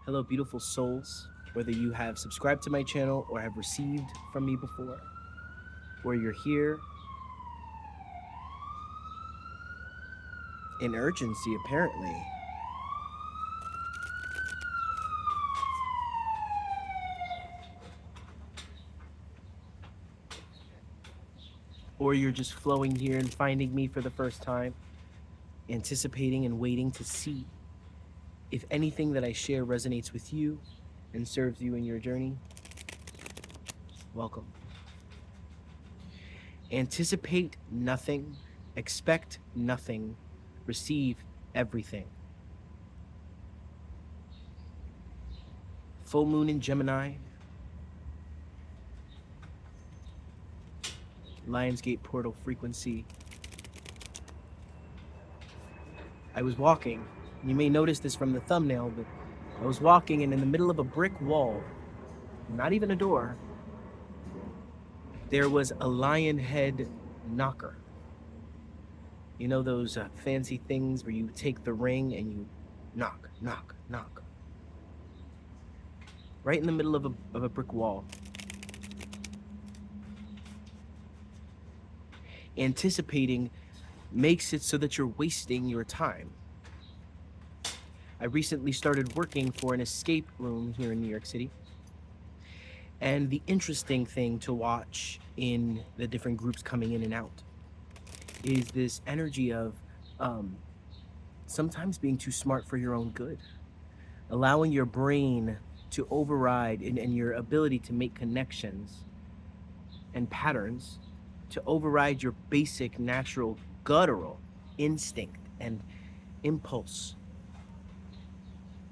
Hello, beautiful souls. Whether you have subscribed to my channel or have received from me before, or you're here in urgency, apparently, or you're just flowing here and finding me for the first time, anticipating and waiting to see if anything that I share resonates with you and serves you in your journey, welcome. Anticipate nothing, expect nothing, receive everything. Full moon in Gemini, Lionsgate portal frequency. I was walking, you may notice this from the thumbnail, but I was walking and in the middle of a brick wall, not even a door, there was a lion head knocker. You know those fancy things where you take the ring and you knock, knock, knock. Right in the middle of a brick wall. Anticipating makes it so that you're wasting your time. I recently started working for an escape room here in New York City. And the interesting thing to watch in the different groups coming in and out is this energy of sometimes being too smart for your own good. Allowing your brain to override and your ability to make connections and patterns to override your basic natural guttural instinct and impulse.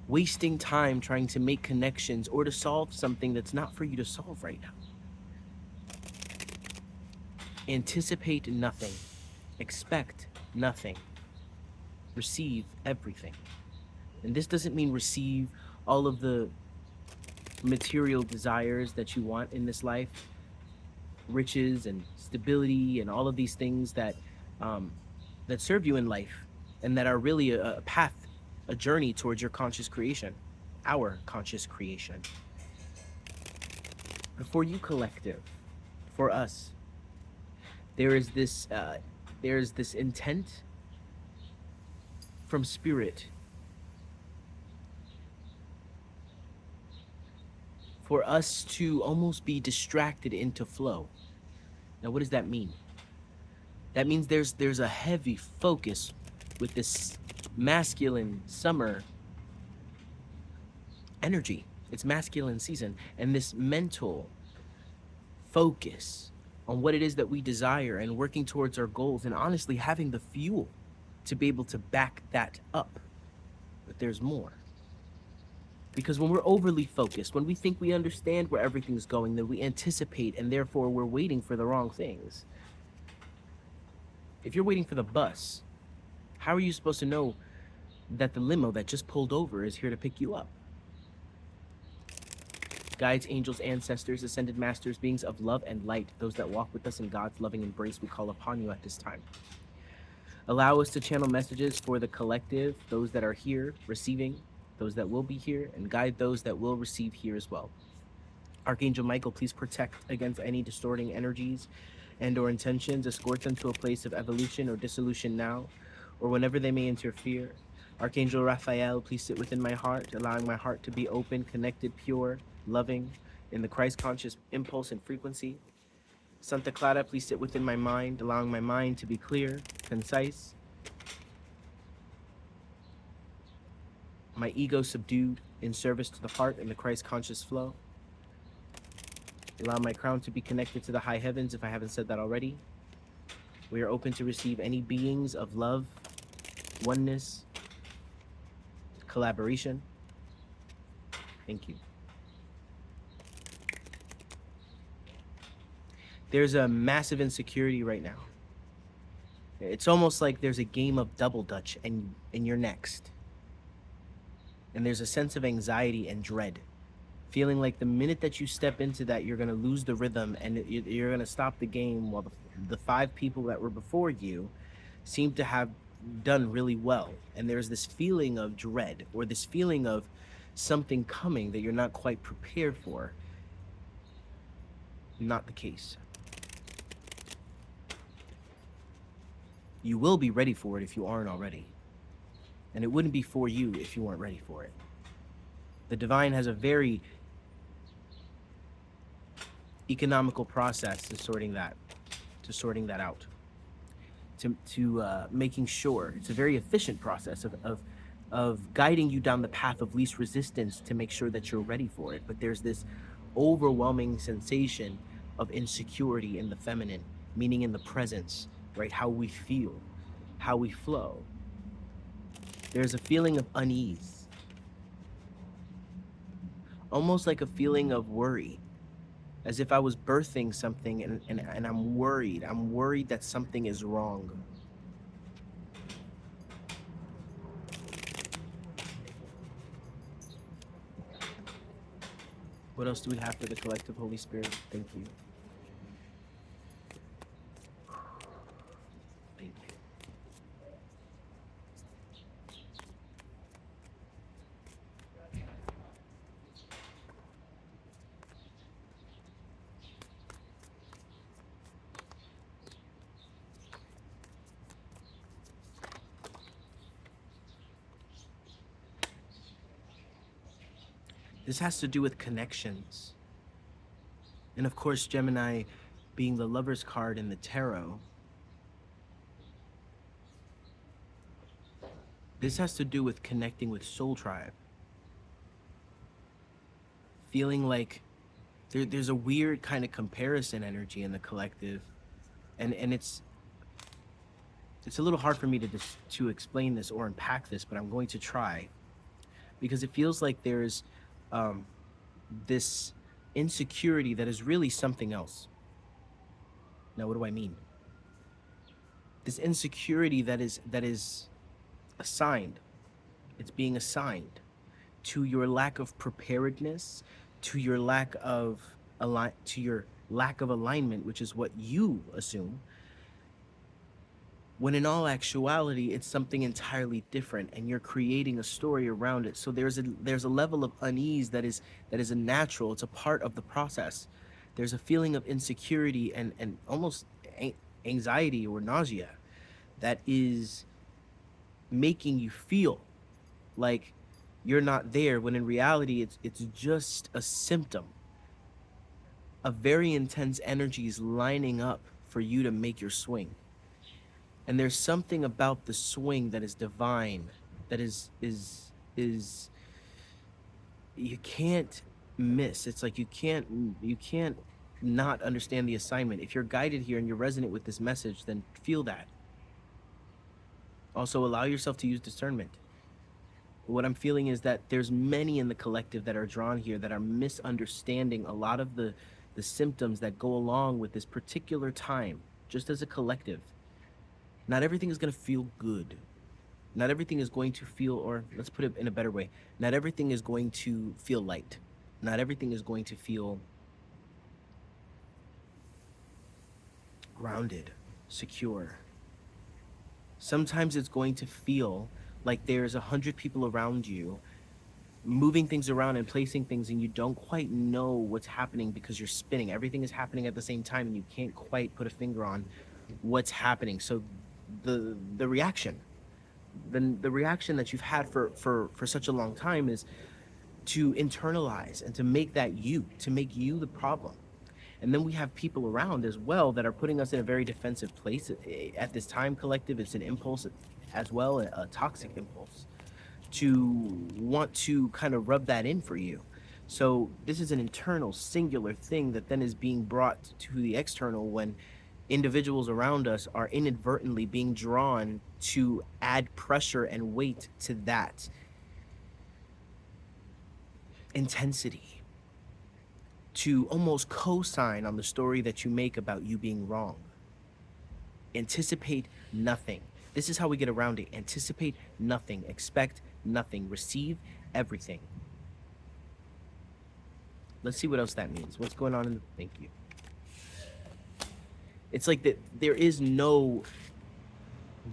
Wasting time trying to make connections or to solve something that's not for you to solve right now. Anticipate nothing, expect nothing, receive everything. And this doesn't mean receive all of the material desires that you want in this life, riches and stability and all of these things that that serve you in life and that are really a path, a journey towards your conscious creation, our conscious creation. But for you collective, for us, there is this intent from spirit for us to almost be distracted into flow. Now, what does that mean? That means there's a heavy focus with this masculine summer energy. It's masculine season, and this mental focus on what it is that we desire and working towards our goals, and honestly having the fuel to be able to back that up. But there's more. Because when we're overly focused, when we think we understand where everything's going, then we anticipate, and therefore we're waiting for the wrong things. If you're waiting for the bus, how are you supposed to know that the limo that just pulled over is here to pick you up? Guides, angels, ancestors, ascended masters, beings of love and light, those that walk with us in God's loving embrace, we call upon you at this time. Allow us to channel messages for the collective, those that are here receiving, those that will be here, and guide those that will receive here as well. Archangel Michael, please protect against any distorting energies and or intentions. Escort them to a place of evolution or dissolution now, or whenever they may interfere. Archangel Raphael, please sit within my heart, allowing my heart to be open, connected, pure, loving, in the Christ-conscious impulse and frequency. Santa Clara, please sit within my mind, allowing my mind to be clear, concise, my ego subdued in service to the heart and the Christ-conscious flow. Allow my crown to be connected to the high heavens if I haven't said that already. We are open to receive any beings of love, oneness, collaboration. Thank you. There's a massive insecurity right now. It's almost like there's a game of double dutch and you're next. And there's a sense of anxiety and dread. Feeling like the minute that you step into that, you're going to lose the rhythm and you're going to stop the game while the 5 people that were before you seem to have done really well. And there's this feeling of dread or this feeling of something coming that you're not quite prepared for. Not the case. You will be ready for it if you aren't already. And it wouldn't be for you if you weren't ready for it. The divine has a very economical process to sorting that out, to making sure. It's a very efficient process of guiding you down the path of least resistance to make sure that you're ready for it. But there's this overwhelming sensation of insecurity in the feminine, meaning in the presence, right? How we feel, how we flow. There's a feeling of unease, almost like a feeling of worry, as if I was birthing something and I'm worried. I'm worried that something is wrong. What else do we have for the collective, Holy Spirit? Thank you. Thank you. This has to do with connections. And of course, Gemini being the Lover's card in the tarot, this has to do with connecting with Soul Tribe. Feeling like there's a weird kind of comparison energy in the collective. And it's a little hard for me to explain this or unpack this, but I'm going to try. Because it feels like there's this insecurity that is really something else. Now, what do I mean? This insecurity that is assigned. It's being assigned to your lack of preparedness, to your lack of alignment, which is what you assume. When in all actuality, it's something entirely different, and you're creating a story around it. So there's a level of unease that is a natural. It's a part of the process. There's a feeling of insecurity and almost anxiety or nausea that is making you feel like you're not there, when in reality it's just a symptom of very intense energies lining up for you to make your swing. And there's something about the swing that is divine, that is you can't miss. It's like you can't not understand the assignment. If you're guided here and you're resonant with this message, then feel that. Also, allow yourself to use discernment. What I'm feeling is that there's many in the collective that are drawn here that are misunderstanding a lot of the symptoms that go along with this particular time, just as a collective. Not everything is going to feel good. Not everything is going to feel, or let's put it in a better way, not everything is going to feel light. Not everything is going to feel grounded, secure. Sometimes it's going to feel like there's 100 people around you moving things around and placing things, and you don't quite know what's happening because you're spinning. Everything is happening at the same time, and you can't quite put a finger on what's happening. So the reaction that you've had for such a long time is to internalize and to make you the problem. And then we have people around as well that are putting us in a very defensive place at this time. Collective, it's an impulse as well, a toxic impulse to want to kind of rub that in for you. So this is an internal singular thing that then is being brought to the external when individuals around us are inadvertently being drawn to add pressure and weight to that intensity, to almost co-sign on the story that you make about you being wrong. Anticipate nothing. This is how we get around it. Anticipate nothing. Expect nothing. Receive everything. Let's see what else that means. What's going on in the... Thank you. It's like that there is no...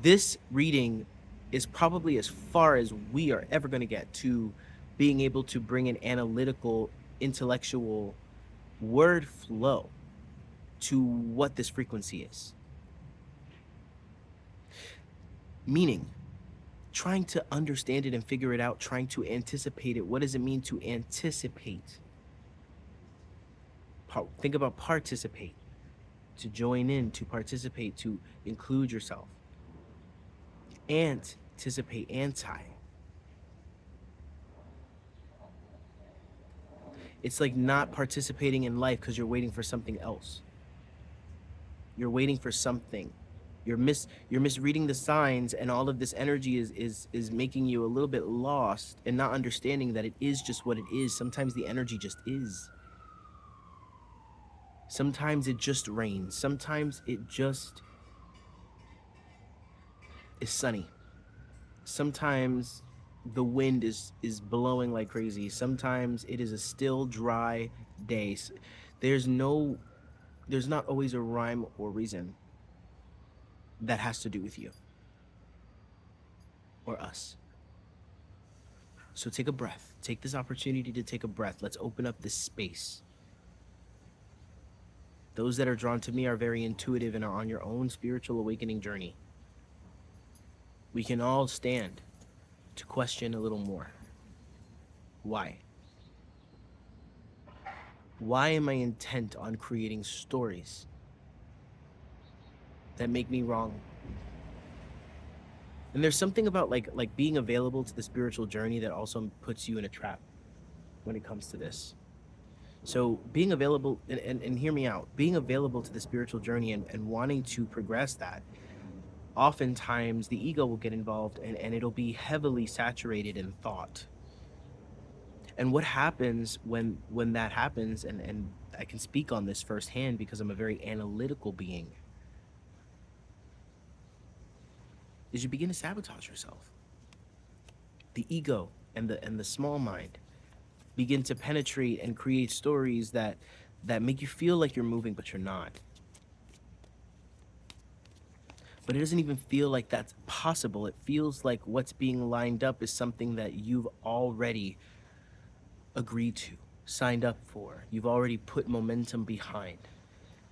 This reading is probably as far as we are ever going to get to being able to bring an analytical, intellectual word flow to what this frequency is. Meaning, trying to understand it and figure it out, trying to anticipate it. What does it mean to anticipate? Think about participate, to join in, to participate, to include yourself. Anticipate, anti. It's like not participating in life because you're waiting for something else. You're waiting for something. You're misreading the signs, and all of this energy is making you a little bit lost and not understanding that it is just what it is. Sometimes the energy just is. Sometimes it just rains. Sometimes it just is sunny. Sometimes the wind is blowing like crazy. Sometimes it is a still, dry day. There's not always a rhyme or reason that has to do with you or us. So take a breath. Take this opportunity to take a breath. Let's open up this space. Those that are drawn to me are very intuitive and are on your own spiritual awakening journey. We can all stand to question a little more. Why? Why am I intent on creating stories that make me wrong? And there's something about like being available to the spiritual journey that also puts you in a trap when it comes to this. So being available, and hear me out, being available to the spiritual journey and wanting to progress that, oftentimes the ego will get involved and it'll be heavily saturated in thought. And what happens when that happens, and I can speak on this firsthand because I'm a very analytical being, is you begin to sabotage yourself. The ego and the small mind begin to penetrate and create stories that make you feel like you're moving, but you're not. But it doesn't even feel like that's possible. It feels like what's being lined up is something that you've already agreed to, signed up for. You've already put momentum behind.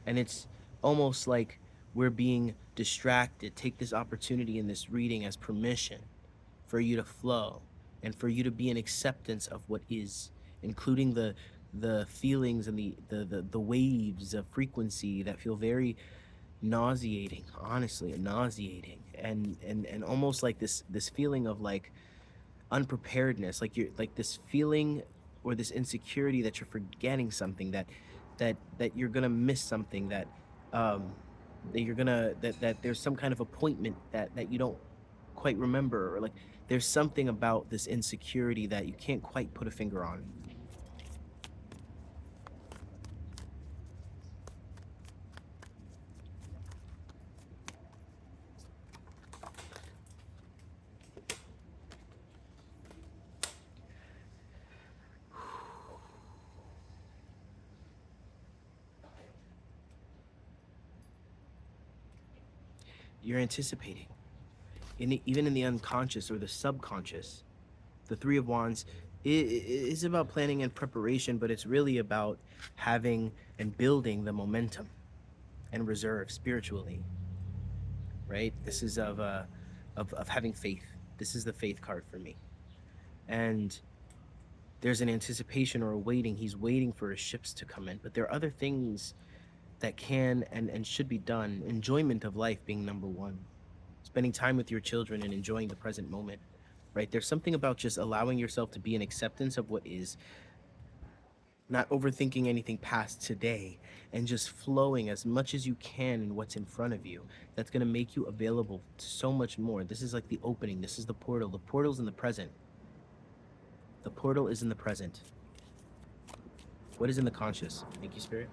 And it's almost like we're being distracted. Take this opportunity in this reading as permission for you to flow and for you to be in acceptance of what is, including the feelings and the waves of frequency that feel very nauseating, honestly, nauseating, and almost like this feeling of like unpreparedness, like you're like this feeling or this insecurity that you're forgetting something, that you're gonna miss something, that you're gonna that there's some kind of appointment that you don't quite remember, or like there's something about this insecurity that you can't quite put a finger on. You're anticipating, even in the unconscious or the subconscious. The Three of Wands is about planning and preparation, but it's really about having and building the momentum and reserve spiritually, right? This is of having faith. This is the faith card for me. And there's an anticipation or a waiting. He's waiting for his ships to come in. But there are other things that can and should be done. Enjoyment of life being number one. Spending time with your children and enjoying the present moment, right? There's something about just allowing yourself to be in acceptance of what is, not overthinking anything past today, and just flowing as much as you can in what's in front of you. That's going to make you available to so much more. This is like the opening. This is the portal. The portal's in the present. The portal is in the present. What is in the conscious? Thank you, Spirit.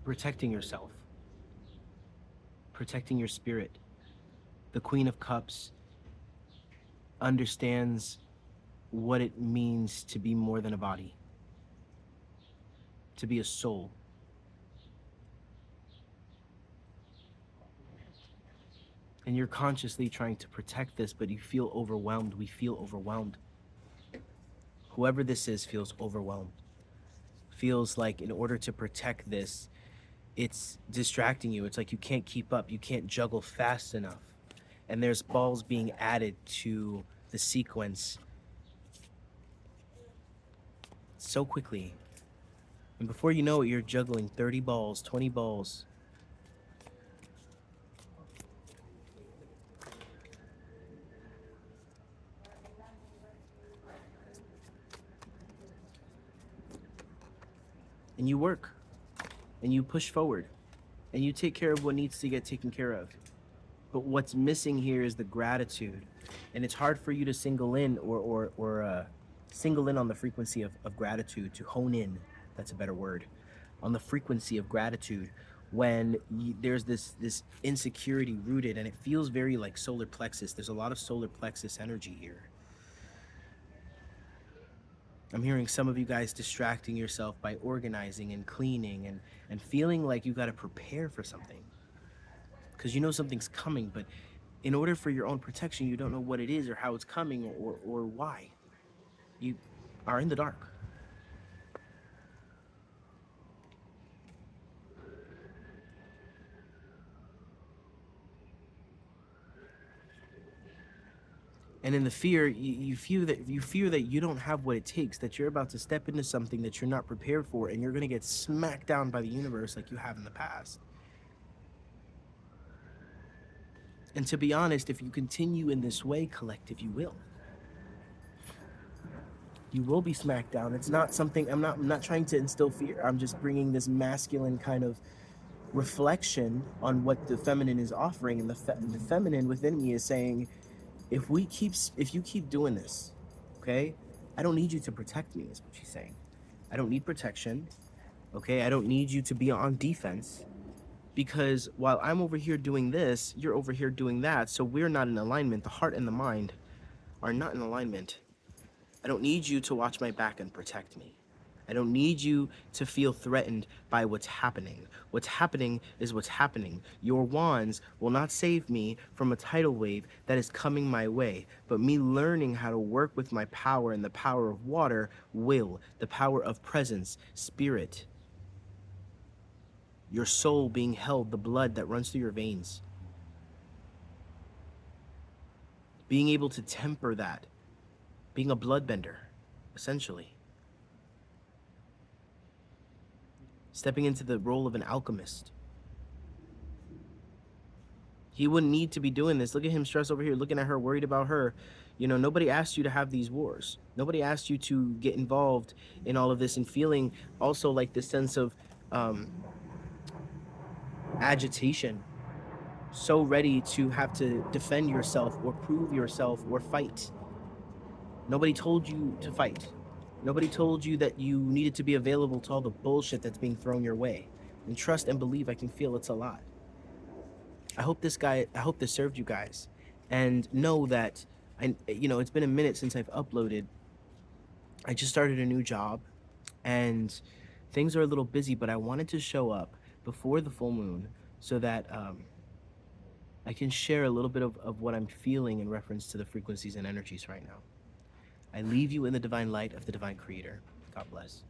Protecting yourself. Protecting your spirit. The Queen of Cups understands what it means to be more than a body, to be a soul. And you're consciously trying to protect this, but you feel overwhelmed. We feel overwhelmed. Whoever this is feels overwhelmed. Feels like in order to protect this, it's distracting you. It's like you can't keep up. You can't juggle fast enough. And there's balls being added to the sequence so quickly. And before you know it, you're juggling 30 balls, 20 balls. And you work, and you push forward, and you take care of what needs to get taken care of. But what's missing here is the gratitude. And it's hard for you to single in or single in on the frequency of gratitude, to hone in, that's a better word, on the frequency of gratitude when there's this insecurity rooted, and it feels very like solar plexus. There's a lot of solar plexus energy here. I'm hearing some of you guys distracting yourself by organizing and cleaning and feeling like you got to prepare for something because you know something's coming, but in order for your own protection, you don't know what it is or how it's coming or why. You are in the dark. And in the fear, you fear that you don't have what it takes, that you're about to step into something that you're not prepared for, and you're going to get smacked down by the universe like you have in the past. And to be honest, if you continue in this way, collective, you will. You will be smacked down. It's not something, I'm not trying to instill fear. I'm just bringing this masculine kind of reflection on what the feminine is offering, and the feminine within me is saying, if you keep doing this, okay, I don't need you to protect me, is what she's saying. I don't need protection, okay? I don't need you to be on defense, because while I'm over here doing this, you're over here doing that, so we're not in alignment. The heart and the mind are not in alignment. I don't need you to watch my back and protect me. I don't need you to feel threatened by what's happening. What's happening is what's happening. Your wands will not save me from a tidal wave that is coming my way, but me learning how to work with my power, and the power of water will, the power of presence, spirit, your soul being held, the blood that runs through your veins. Being able to temper that, being a bloodbender, essentially. Stepping into the role of an alchemist. He wouldn't need to be doing this. Look at him stressed over here, looking at her, worried about her. You know, nobody asked you to have these wars. Nobody asked you to get involved in all of this, and feeling also like this sense of agitation. So ready to have to defend yourself or prove yourself or fight. Nobody told you to fight. Nobody told you that you needed to be available to all the bullshit that's being thrown your way. And trust and believe, I can feel it's a lot. I hope this served you guys. And know that, it's been a minute since I've uploaded. I just started a new job and things are a little busy, but I wanted to show up before the full moon so that I can share a little bit of what I'm feeling in reference to the frequencies and energies right now. I leave you in the divine light of the divine creator. God bless.